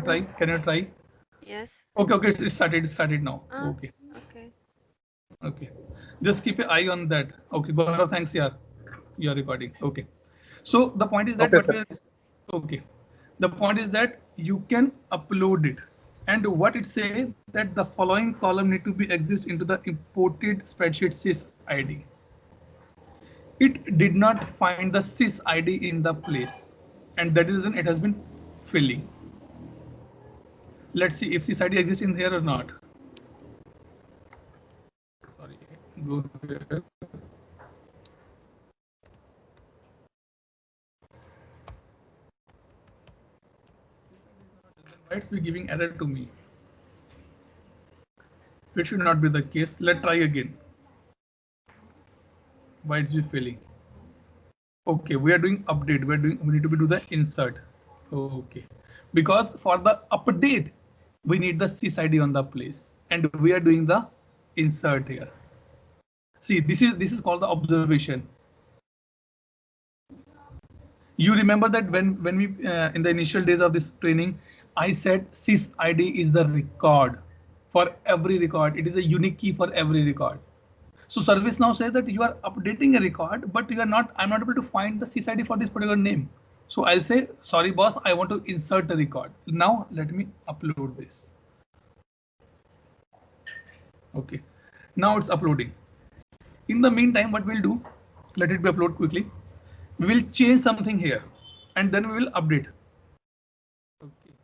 try? Can you try? Yes. Okay, it started. It started now. Okay. Okay. Okay. Just keep an eye on that. Okay, Gaurav, thanks, yeah. You're recording. Okay. So the point is that Okay, what sir. we are, okay. The point is that you can upload it. And what it say that the following column need to be exist into the imported spreadsheet sys ID. It did not find the sys ID in the place. And that is the reason it has been failing. Let's see if sys ID exists in here or not. Sorry, go here. Why it's be giving error to me? It should not be the case. Let's try again. Why it's be failing? Okay, we are doing update. We need to do the insert. Okay, because for the update we need the sys ID on the place, and we are doing the insert here. See, this is called the observation. You remember that when we in the initial days of this training, I said sys ID is the record for every record. It is a unique key for every record. So service now says that you are updating a record, but you are not. I'm not able to find the sys ID for this particular name. So I'll say, sorry, boss, I want to insert a record. Now let me upload this. Okay. Now it's uploading. In the meantime, what we'll do, let it be upload quickly. We will change something here and then we will update. Okay.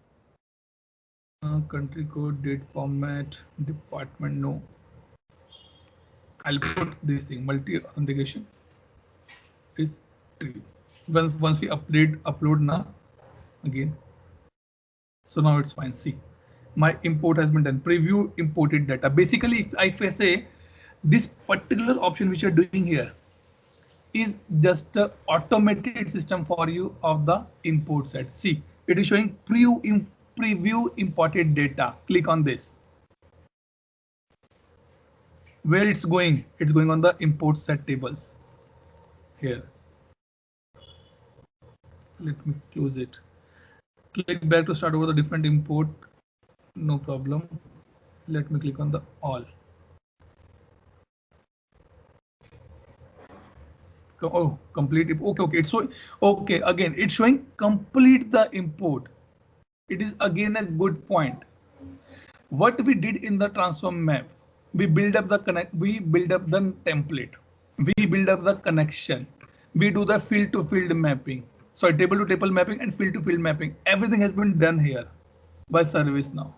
Country code, date format, department, no. I'll put this thing, multi authentication is true. Once we upload now again. So now it's fine. See, my import has been done. Preview imported data. Basically, if I say this particular option which you're doing here is just a automated system for you of the import set. See, it is showing preview imported data. Click on this. Where it's going on the import set tables here. Let me close it. Click back to start over the different import. No problem. Let me click on the all. Oh, complete. Okay. It's so okay. Again, it's showing complete the import. It is again a good point. What we did in the transform map, we build up the template, we build up the connection, we do the field to field mapping, sorry, table to table mapping and field to field mapping. Everything has been done here by service now.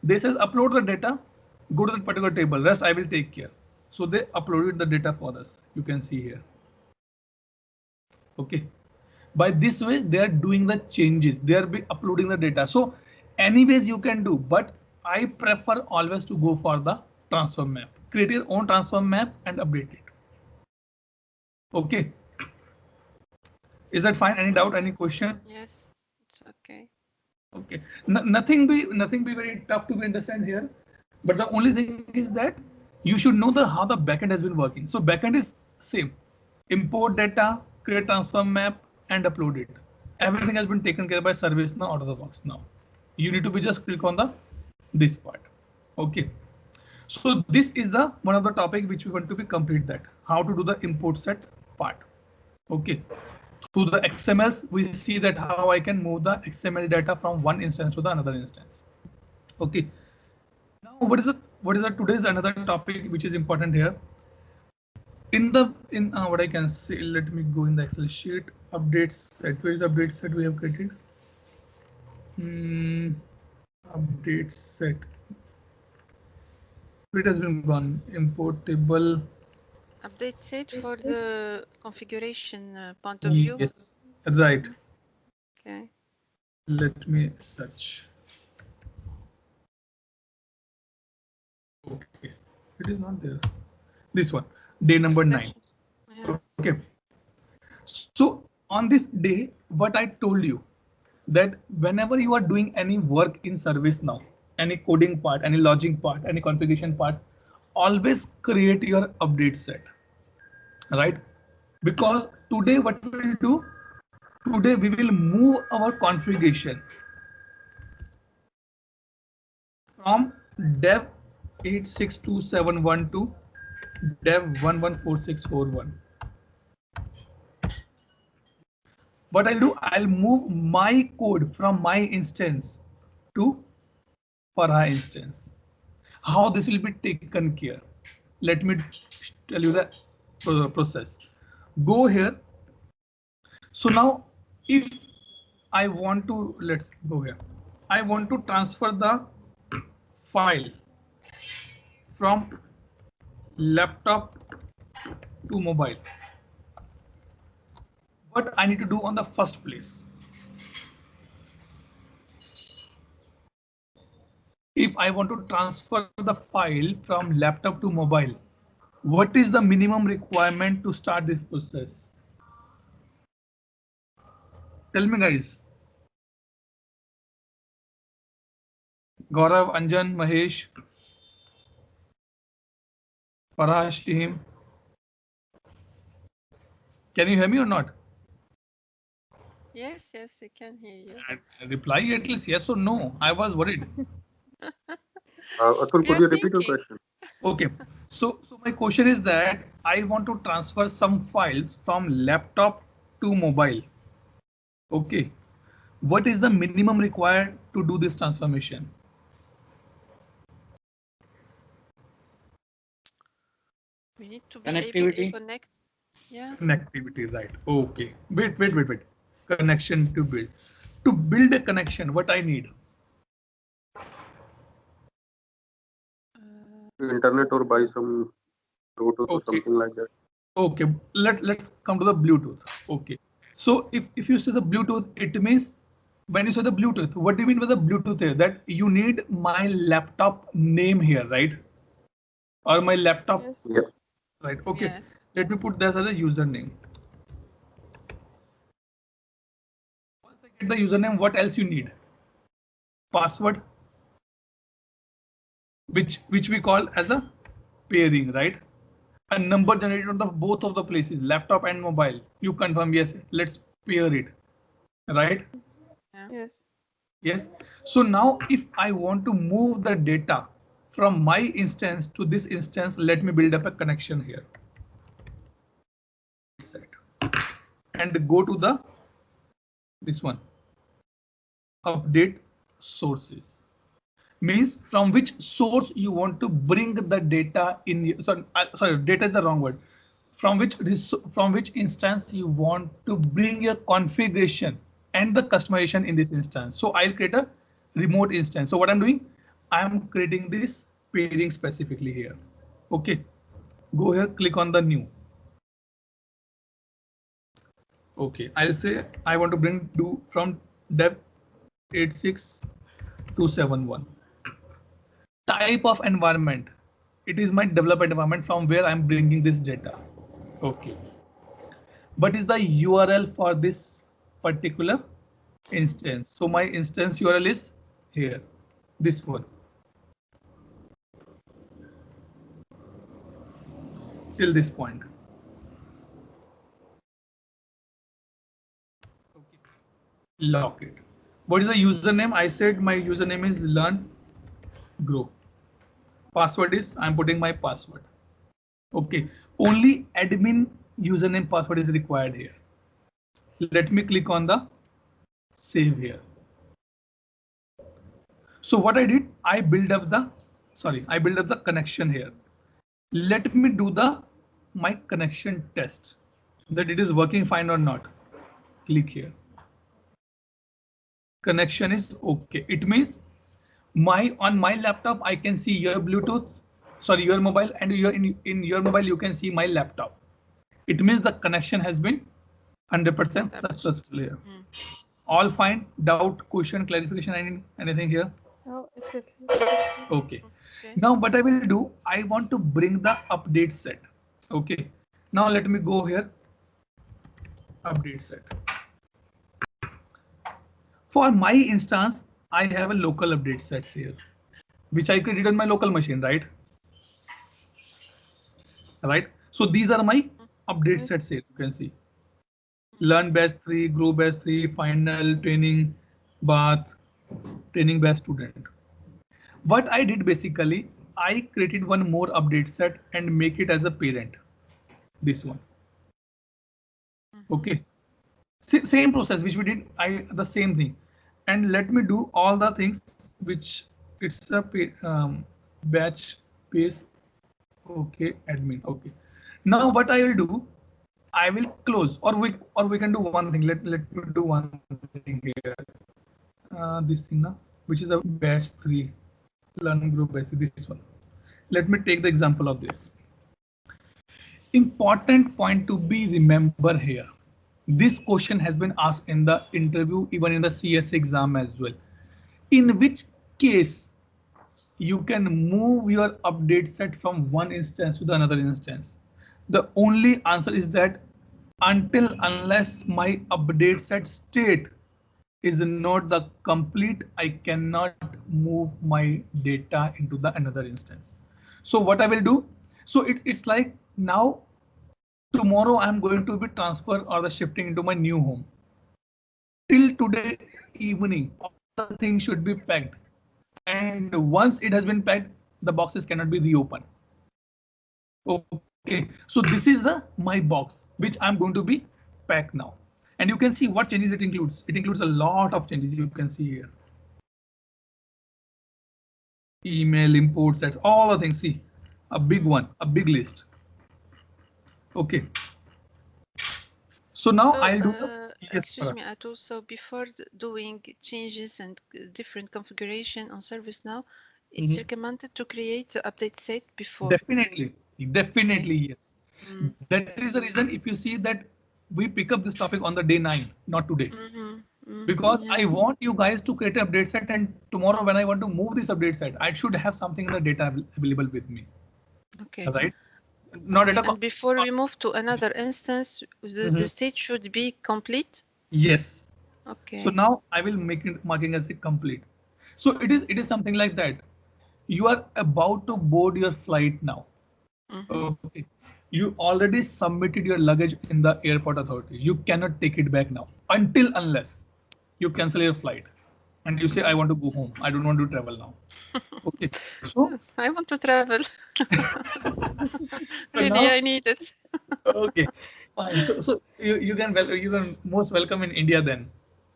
This says upload the data, go to the particular table, rest I will take care. So they uploaded the data for us. You can see here. Okay. By this way, they are doing the changes. They are uploading the data. So anyways you can do, but I prefer always to go for the transform map. Create your own transform map and update it. Okay. Is that fine? Any doubt? Any question? Yes, it's okay. Okay. Nothing be very tough to understand here. But the only thing is that you should know how the backend has been working. So backend is same. Import data, create transform map, and upload it. Everything has been taken care by service now out of the box now. You need to be just click on the this part. Okay. So this is the one of the topic which we want to be complete, that how to do the import set part. Okay. To the XMLs, we see that how I can move the XML data from one instance to the another instance. Okay. Now what is the today's another topic which is important here. In what I can say, let me go in the Excel sheet. Update set. Where is the update set we have created? Update set. It has been gone. Import table. Update set for the configuration point of view. Yes, right. Okay. Let me search. Okay, it is not there. This one, day number 9. Yeah. Okay. So on this day, what I told you, that whenever you are doing any work in ServiceNow, any coding part, any logic part, any configuration part, always create your update set, right? Because today what we will do, today we will move our configuration. from dev 862712 to dev 114641. What I'll do, I'll move my code from my instance to Farha instance. How this will be taken care? Let me tell you the process. Go here. So now if I want to, let's go here. I want to transfer the file from laptop to mobile. What I need to do on the first place? If I want to transfer the file from laptop to mobile, what is the minimum requirement to start this process? Tell me, guys. Gaurav, Anjan, Mahesh, Parash, team. Can you hear me or not? Yes, yes, I can hear you. Reply at least yes or no. I was worried. Atul, could you repeat your question? Okay. So my question is that I want to transfer some files from laptop to mobile. Okay. What is the minimum required to do this transformation? We need to be able to Connectivity. connect. Yeah. Connectivity, right? Okay. Wait. Connection to build. To build a connection, what I need? Internet or buy some Bluetooth or something like that. Okay. Let's come to the Bluetooth. Okay. So if you say the Bluetooth, it means when you say the Bluetooth, what do you mean by the Bluetooth here? That you need my laptop name here, right? Or my laptop, Yes. Yeah. right? Okay. Yes. Let me put that as a username. Once I get the username, what else you need? Password, which we call as a pairing, right? A number generated on the both of the places, laptop and mobile. You confirm yes. Let's pair it, right? Yes. Yes. So now if I want to move the data from my instance to this instance, let me build up a connection here. Set. And go to the this one. Update sources. Means from which source you want to bring the data in. Sorry, data is the wrong word. From which instance you want to bring your configuration and the customization in this instance. So I'll create a remote instance. So what I'm doing, I'm creating this pairing specifically here. Okay, go here, click on the new. Okay, I'll say I want to bring from dev 86271. Type of environment. It is my development environment from where I'm bringing this data. Okay. What is the URL for this particular instance? So my instance URL is here, this one. Till this point. Okay. Lock it. What is the username? I said my username is learn grow. Password is I'm putting my password. Okay. Only admin username password is required here. Let me click on the save here. So what I did, I build up the connection here. Let me do my connection test that it is working fine or not. Click here. Connection is okay. It means on my laptop I can see your Bluetooth, sorry, your mobile, and in your mobile you can see my laptop. It means the connection has been 100% successful here. All fine. Doubt, question, clarification, anything here? Oh, it's okay. Okay. Now what I will do, I want to bring the update set. Okay. Now let me go here. Update set. For my instance, I have a local update sets here, which I created on my local machine, right? Right. So these are my update sets here. You can see. Learn batch 3, grow batch 3, final, training, bath, training batch student. What I did basically, I created one more update set and make it as a parent. This one. Okay. Same process which we did. The same thing. And let me do all the things which it's a batch paste. Okay, admin. Okay. Now what I will do, I will close, or we can do one thing. Let me do one thing here. This thing now, which is the batch 3 learning group basic. This one. Let me take the example of this. Important point to be remember here. This question has been asked in the interview, even in the CS exam as well. In which case you can move your update set from one instance to the another instance. The only answer is that unless my update set state is not the complete, I cannot move my data into the another instance. So what I will do, so it's like now tomorrow I'm going to be transfer or the shifting into my new home. Till today evening, all the things should be packed. And once it has been packed, the boxes cannot be reopened. Okay, so this is my box, which I'm going to be packed now. And you can see what changes it includes. It includes a lot of changes you can see here. Email, import sets, all the things. See, a big one, a big list. Okay. So now I'll do the excuse me, Atul. So before doing changes and different configuration on ServiceNow, it's recommended to create the update set before. Definitely, yes. That is the reason if you see that we pick up this topic on the day 9, not today. Because yes. I want you guys to create an update set, and tomorrow when I want to move this update set, I should have something in the data available with me. Okay. Right? Not data. And before we move to another instance, the state should be complete. Yes. Okay. So now I will make it marking as a complete. So it is something like that. You are about to board your flight now. Okay. You already submitted your luggage in the airport authority. You cannot take it back now unless you cancel your flight and you say, I want to go home. I don't want to travel now. Okay. So I want to travel. Really, now, I need it. Okay. Fine. So you can most welcome in India then.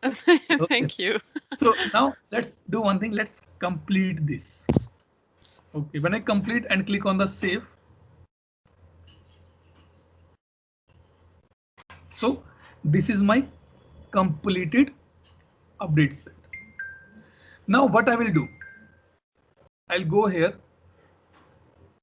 Okay. Thank you. So now let's do one thing. Let's complete this. Okay. When I complete and click on the save. So this is my completed update set. Now what I will do, I'll go here